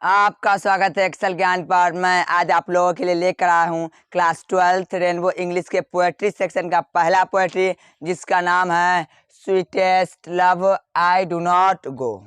आपका स्वागत है एक्सेल ज्ञान पर। मैं आज आप लोगों के लिए लेकर आया हूँ क्लास 12th रेनबो इंग्लिश के पोएट्री सेक्शन का पहला पोएट्री, जिसका नाम है sweetest love I do not go,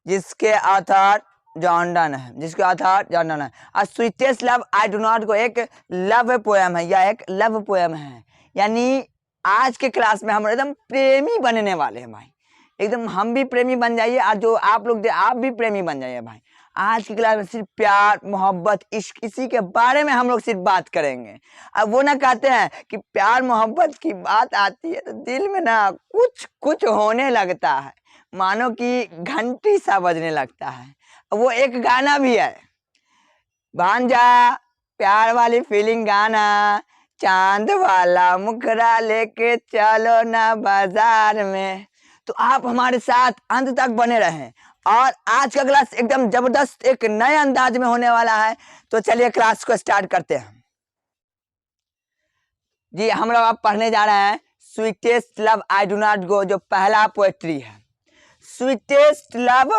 जिसके ऑथर जॉन डन है। और sweetest love I do not go एक लव पोएम है, यह एक लव पोएम है। यानी आज के क्लास में हम एकदम प्रेमी बनने वाले हैं भाई, एकदम हम भी प्रेमी बन जाइए और जो आप लोग आप भी प्रेमी बन जाइए भाई। आज की क्लास में सिर्फ प्यार, मोहब्बत, इश्क, इसी के बारे में हम लोग सिर्फ बात करेंगे। अब वो ना कहते हैं कि प्यार मोहब्बत की बात आती है तो दिल में ना कुछ कुछ होने लगता है, मानो कि घंटी सा बजने लगता है। वो एक गाना भी है, भांजा प्यार वाली फीलिंग गाना, चांद वाला मुखरा लेके चलो ना बाजार में। तो आप हमारे साथ अंत तक बने रहें और आज का क्लास एकदम जबरदस्त एक नए अंदाज में होने वाला है। तो चलिए क्लास को स्टार्ट करते हैं जी। हम लोग अब पढ़ने जा रहे हैं sweetest love I do not go, जो पहला पोएट्री है। Sweetest love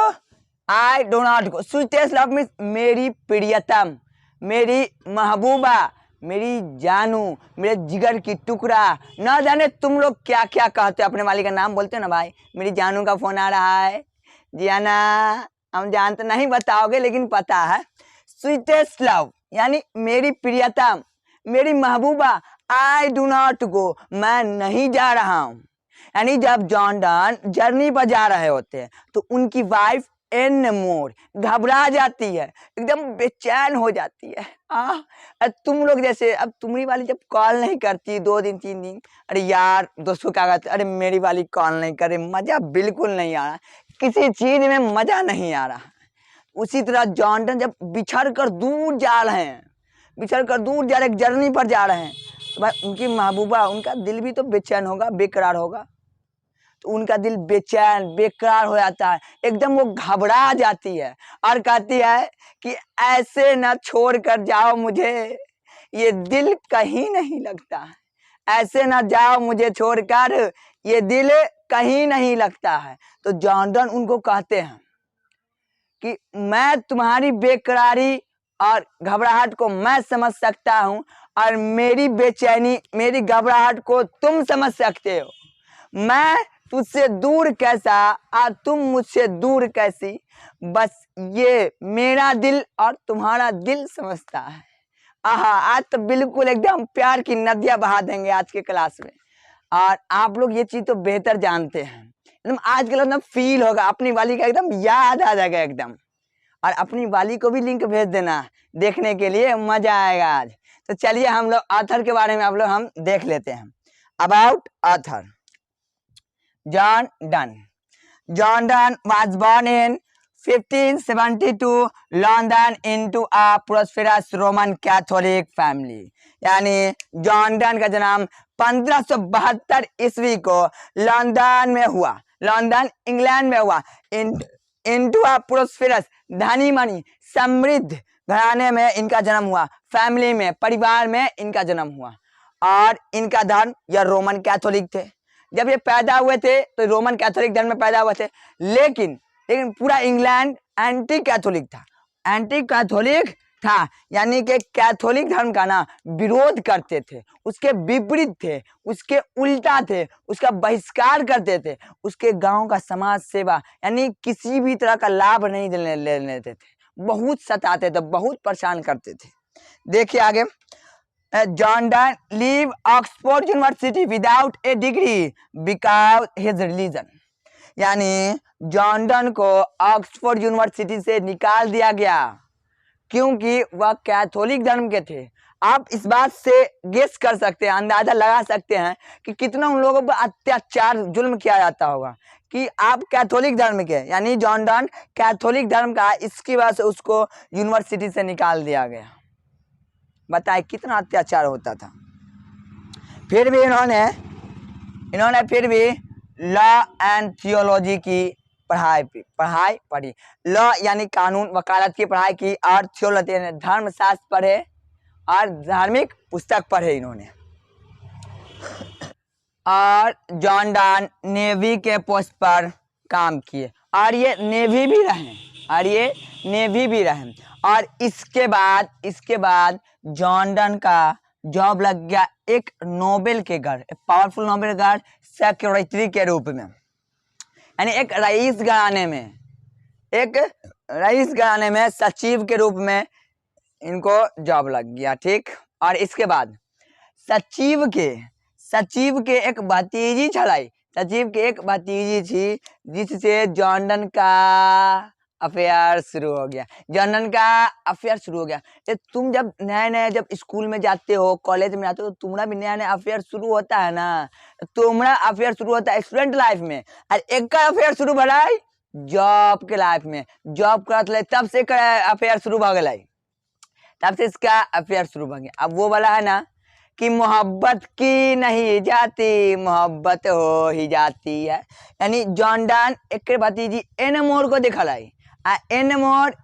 I do not go. Sweetest love means मेरी प्रियतम, मेरी महबूबा, मेरी जानू, मेरे जिगर की टुकड़ा। ना जाने तुम लोग क्या क्या कहते हो, अपने मालिक का नाम बोलते हो ना भाई। मेरी जानू का फोन आ रहा है जी, है ना, हम जानते नहीं बताओगे लेकिन पता है। स्वीटेस्ट लव यानी मेरी प्रियतम, मेरी महबूबा, आई डू नॉट गो, मैं नहीं जा रहा हूँ। यानी जब जॉन डन जर्नी पर जा रहे होते हैं तो उनकी वाइफ एन मोर घबरा जाती है, एकदम बेचैन हो जाती है। तुम लोग जैसे अब तुम्हारी वाली जब कॉल नहीं करती 2 दिन 3 दिन, अरे यार दोस्तों क्या कहते, अरे मेरी वाली कॉल नहीं करे, मजा बिल्कुल नहीं आ रहा, किसी चीज में मजा नहीं आ रहा। उसी तरह जॉन डन जब बिछड़ कर दूर जा रहे हैं, एक जर्नी पर जा रहे हैं, तो भाई उनकी महबूबा, उनका दिल भी तो बेचैन होगा, बेकरार होगा। तो उनका दिल बेचैन बेकरार हो जाता है, एकदम वो घबरा जाती है और कहती है कि ऐसे ना छोड़ कर जाओ मुझे, ये दिल कहीं नहीं लगता है। ऐसे ना जाओ मुझे छोड़कर, ये दिल कहीं नहीं लगता है। तो जॉन डन उनको कहते हैं कि मैं तुम्हारी बेकरारी और घबराहट को मैं समझ सकता हूँ और मेरी बेचैनी, मेरी घबराहट को तुम समझ सकते हो। मैं तुझसे दूर कैसा और तुम मुझसे दूर कैसी, बस ये मेरा दिल और तुम्हारा दिल समझता है। आहा, आज तो बिल्कुल एकदम प्यार की नदियां बहा देंगे आज के क्लास में। और आप लोग ये चीज तो बेहतर जानते हैं, एकदम आज के एकदम फील होगा, अपनी वाली का एकदम याद आ जाएगा एकदम। और अपनी वाली को भी लिंक भेज देना देखने के लिए, मजा आएगा आज। तो चलिए हम लोग ऑथर के बारे में हम देख लेते हैं। About author John Donne. John Donne was born in 1572 London into a prosperous Roman Catholic family. यानी जॉन डन का जन्म 1572 ईस्वी को लंदन में हुआ, लंदन इंग्लैंड में हुआ। into a prosperous धनी मनी समृद्ध घराने में इनका जन्म हुआ, फैमिली में, परिवार में इनका जन्म हुआ। और इनका धर्म यह रोमन कैथोलिक थे। जब ये पैदा हुए थे तो रोमन कैथोलिक धर्म में पैदा हुए थे, लेकिन पूरा इंग्लैंड एंटी कैथोलिक था। यानी कि कैथोलिक धर्म का ना विरोध करते थे, उसके विपरीत थे, उसके उल्टा थे, उसका बहिष्कार करते थे। उसके गांव का समाज सेवा यानी किसी भी तरह का लाभ नहीं लेने देते थे, बहुत सताते थे, बहुत परेशान करते थे। देखिए आगे, John Donne leave Oxford University without a degree because his religion. यानी जॉन डन को ऑक्सफोर्ड यूनिवर्सिटी से निकाल दिया गया क्योंकि वह कैथोलिक धर्म के थे। आप इस बात से गेस कर सकते हैं, अंदाजा लगा सकते हैं कि कितना उन लोगों पर अत्याचार जुल्म किया जाता होगा कि आप कैथोलिक धर्म के, यानी जॉन डन कैथोलिक धर्म का, इसकी वजह से उसको यूनिवर्सिटी से निकाल दिया गया। बताए कितना अत्याचार होता था। फिर भी इन्होंने फिर भी लॉ एंड थियोलॉजी की पढ़ाई पढ़ी। लॉ यानी कानून वकालत की पढ़ाई की और थियोलॉजी यानी धर्मशास्त्र पढ़े और धार्मिक पुस्तक पढ़े इन्होंने। और जॉन डन नेवी के पोस्ट पर काम किए और ये नेवी भी रहे। और ये नेवी भी रहे। और इसके बाद जॉर्डन का जॉब लग गया एक नोबेल के घर, एक पावरफुल नोबेल घर सेक्रेटरी के रूप में, यानी एक रईस घराने में सचिव के रूप में इनको जॉब लग गया। ठीक। और इसके बाद सचिव के एक भतीजी छलाई, सचिव के एक भतीजी थी जिससे जॉर्डन का अफेयर शुरू हो गया। ये तुम जब नए जब स्कूल में जाते हो, कॉलेज में जाते हो, तो तुम्हारा भी नया अफेयर शुरू होता है ना। तुम्हारा अफेयर शुरू होता है स्टूडेंट लाइफ में, और एक का अफेयर शुरू भरा है जॉब के लाइफ में। जॉब करत ले तब से अफेयर शुरू भ गया, तब से इसका अफेयर शुरू हो गया। अब वो वाला है ना कि मोहब्बत की नहीं जाती, मोहब्बत हो ही जाती है। यानी जॉर्डन एक भतीजी एनमोर को देखा लाई, एनमोर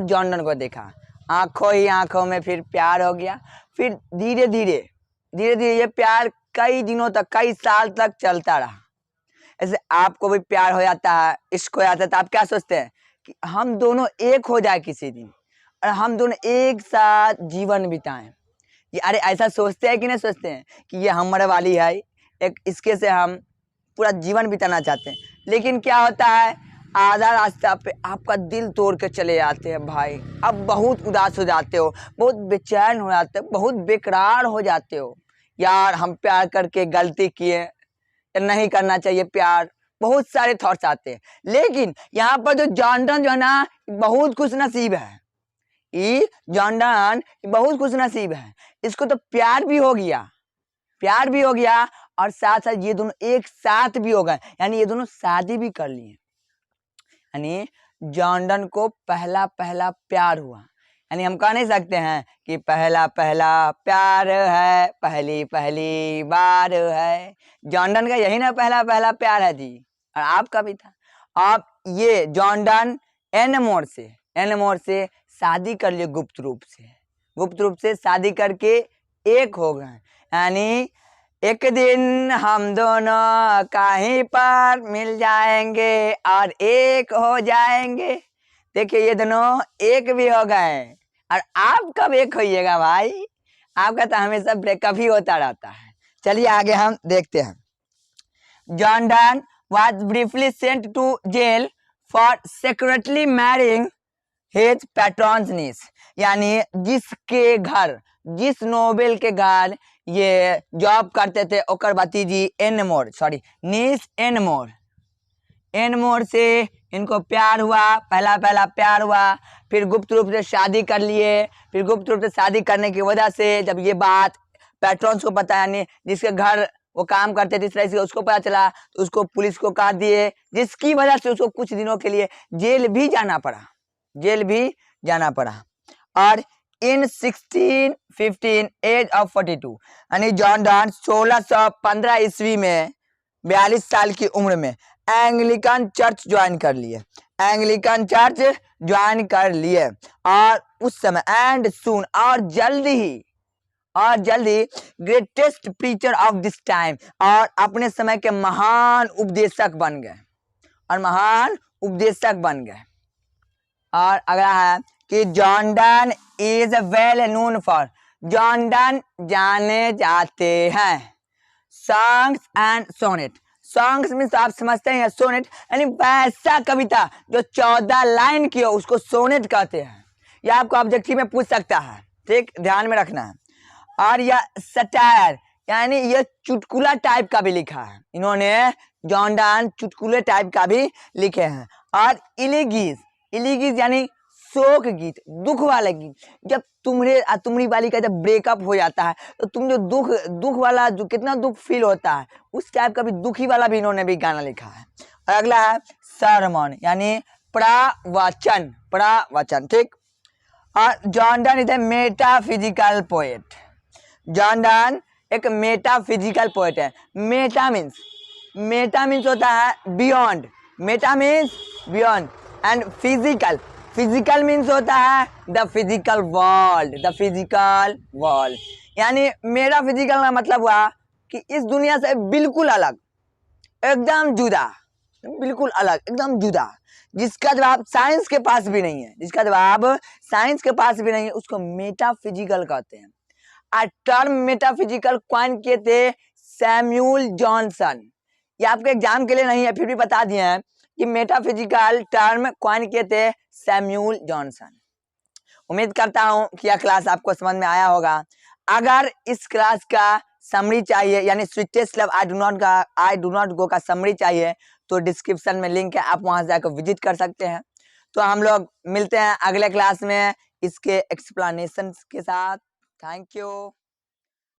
जॉर्डन को देखा, आंखों ही आंखों में फिर प्यार हो गया। फिर धीरे धीरे ये प्यार कई दिनों तक, कई साल तक चलता रहा। ऐसे आपको भी प्यार हो जाता है, इश्क हो जाता है, तो आप क्या सोचते हैं कि हम दोनों एक हो जाए किसी दिन, और हम दोनों एक साथ जीवन बिताएं। ये अरे ऐसा सोचते हैं कि नहीं सोचते हैं कि ये हमारे वाली है, एक इसके से हम पूरा जीवन बिताना चाहते हैं। लेकिन क्या होता है, आधा रास्ता पे आपका दिल तोड़ के चले जाते हैं भाई। अब बहुत उदास हो जाते हो, बहुत बेचैन हो जाते हो, बहुत बेकरार हो जाते हो। यार हम प्यार करके गलती किए, नहीं करना चाहिए प्यार, बहुत सारे थॉट्स आते हैं। लेकिन यहाँ पर जो जॉर्डन जो है ना, बहुत खुश नसीब है। जॉर्डन बहुत खुश नसीब है, इसको तो प्यार भी हो गया, और साथ साथ ये दोनों एक साथ भी हो गए, यानी ये दोनों शादी भी कर लिए। यानी जॉर्डन को पहला प्यार हुआ। यानी हम कह नहीं सकते हैं कि पहला प्यार है, पहली बार है। जॉर्डन का यही ना पहला प्यार है जी, और आपका भी था। आप ये जॉर्डन एनमोर से शादी कर लिए, गुप्त रूप से शादी करके एक हो गए। यानी एक दिन हम दोनों कहीं पर मिल जाएंगे और एक हो जाएंगे। देखिए ये दोनों एक भी हो गए, और आप कब एक होइएगा भाई? आपका तो हमेशा ब्रेकअप ही होता रहता है। चलिए आगे हम देखते हैं। Jordan was briefly sent to jail for secretly marrying his patron's niece। यानी जिस नोबेल के घर ये जॉब करते थे, ओकर भतीजी नीस एनमोर से इनको प्यार हुआ, पहला प्यार हुआ। फिर गुप्त रूप से शादी कर लिए। फिर गुप्त रूप से शादी करने की वजह से जब ये बात पैट्रॉन्स को पता, यानी जिसके घर वो काम करते थे इस तरह से उसको पता चला, तो उसको पुलिस को काट दिए, जिसकी वजह से उसको कुछ दिनों के लिए जेल भी जाना पड़ा। और इन 1615 एज ऑफ 42, यानी जॉर्डन 1615 ईस्वी में 42 साल की उम्र में एंग्लिकन चर्च ज्वाइन कर लिए। और उस समय एंड सून और जल्दी greatest preacher of this time, और अपने समय के महान उपदेशक बन गए। और अगला है कि Jordan is well known for, Jordan जाने जाते हैं songs and sonnet. Songs means आप समझते हैं, सोनेट यानी वैसा कविता जो 14 लाइन की हो उसको सोनेट कहते हैं। यह आपको ऑब्जेक्टिव में पूछ सकता है, ठीक, ध्यान में रखना है। और यह सटायर यानी ये चुटकुला टाइप का भी लिखा है, इन्होंने जॉर्डन चुटकुले टाइप का भी लिखे हैं। और इलीगीज यानी शोक गीत, दुख वाला गीत। जब तुम्हारी वाली का जब ब्रेकअप हो जाता है तो तुम जो दुख वाला जो कितना दुख फील होता है, उस टाइप का भी दुखी वाला भी इन्होंने भी गाना लिखा है। और अगला है सरमन यानी प्रवचन, ठीक। और Jordan is a metaphysical poet. Jordan एक मेटाफिजिकल पोएट है। मेटा मीन्स होता है beyond, beyond. And physical means होता है द फिजिकल वर्ल्ड। यानी मेरा फिजिकल का मतलब हुआ कि इस दुनिया से बिल्कुल अलग, एकदम जुदा, जिसका जवाब साइंस के पास भी नहीं है, जिसका जवाब साइंस के पास भी नहीं है, उसको मेटाफिजिकल कहते हैं। आ टर्म मेटाफिजिकल कॉइन किए थे सैम्यूल जॉनसन। ये आपके एग्जाम के लिए नहीं है, फिर भी बता दिए हैं कि मेटाफिजिकल टर्म कॉइन किए थे सैम्यूल जॉनसन। उम्मीद करता हूं कि यह क्लास आपको समझ में आया होगा। अगर इस क्लास का समरी चाहिए, यानी sweetest love I do not go का समरी चाहिए, तो डिस्क्रिप्शन में लिंक है, आप वहां जाकर विजिट कर सकते हैं। तो हम लोग मिलते हैं अगले क्लास में इसके एक्सप्लेनेशन के साथ। Thank you.